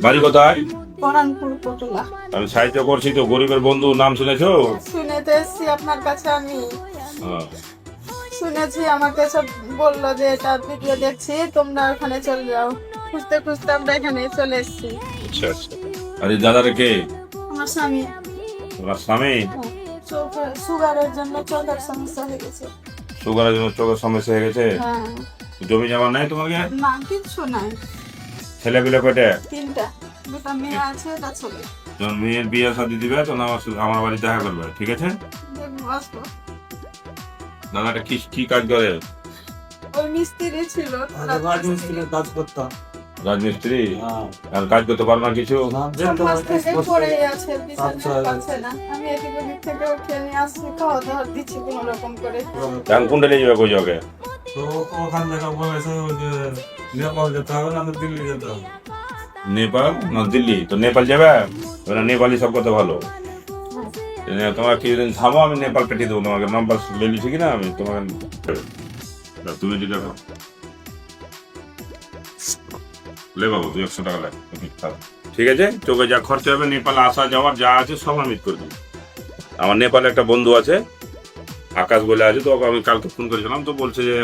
বাড়ি কোথায়? পরানপুর পটুলা। আমি সাহায্য করছি তো, গরিবের বন্ধু, নাম শুনেছো? শুনেতে এসছি আপনার কাছে আমি। হ্যাঁ। শুনেছি, আমাকে সব বললো যে এটা ভিডিও দেখছি, তোমরা ওখানে চলে যাও। খুঁজতে খুঁজতে আমরা এখানে চলে এসছি। আচ্ছা আচ্ছা। আর এই দাদারে কে? আমার স্বামী। তোমার স্বামী? সুগারের জন্য চোখের সমস্যা হয়ে গেছে। সুগারের জন্য চোখের সমস্যা হয়ে গেছে? হ্যাঁ। জমি জমা নাই তোমাকে? না, কিচ্ছু নাই। ছেলে পেলে কয়টা? 3টা, 2টা মেয়ে আছে, এটা ছেলে। যখন মেয়ের বিয়ে শাদী দিবে তখন আমার বাড়ি দেখা করবে, ঠিক আছে? দেখবো, আসবো। দাদাটা কি কি কাজ করে? ওই মিস্ত্রি ছিল। রাজমিস্ত্রির কাজ করতাম। রাজমিস্ত্রি? হ্যাঁ। আর কাজ করতে পারো না কিছু? সমাজ থেকে পড়েই আছে, বিছানা আচ্ছা, পাচ্ছে না। আমি এদিক ওদিক থেকে উঠে নিয়ে আসছি, খাওয়া দাওয়া দিচ্ছি কোনো রকম করে। এখন কোনটা নিয়ে যাবে, কই যাবে? তো ওখান থেকে বলেছে ওই যে নেপাল যেতে হবে না তো দিল্লি যেতে হবে। নেপাল না দিল্লি? তো নেপাল যাবে? ওরা নেপালি সব কথা ভালো। তোমার কিছুদিন থামো, আমি নেপাল পাঠিয়ে দেবো তোমাকে। নাম্বার লে নিচ্ছি কিনা আমি তোমাকে। তুমি যেটা লে বাবু, 200 টাকা লাগে। ঠিক আছে, তোকে যা খরচা হবে নেপালে আসা যাওয়ার যা আছে সব আমি করে দেবো। আমার নেপালে একটা বন্ধু আছে, আকাশ বলে আছে, তো ওকে আমি কালকে ফোন করেছিলাম, তো বলছে যে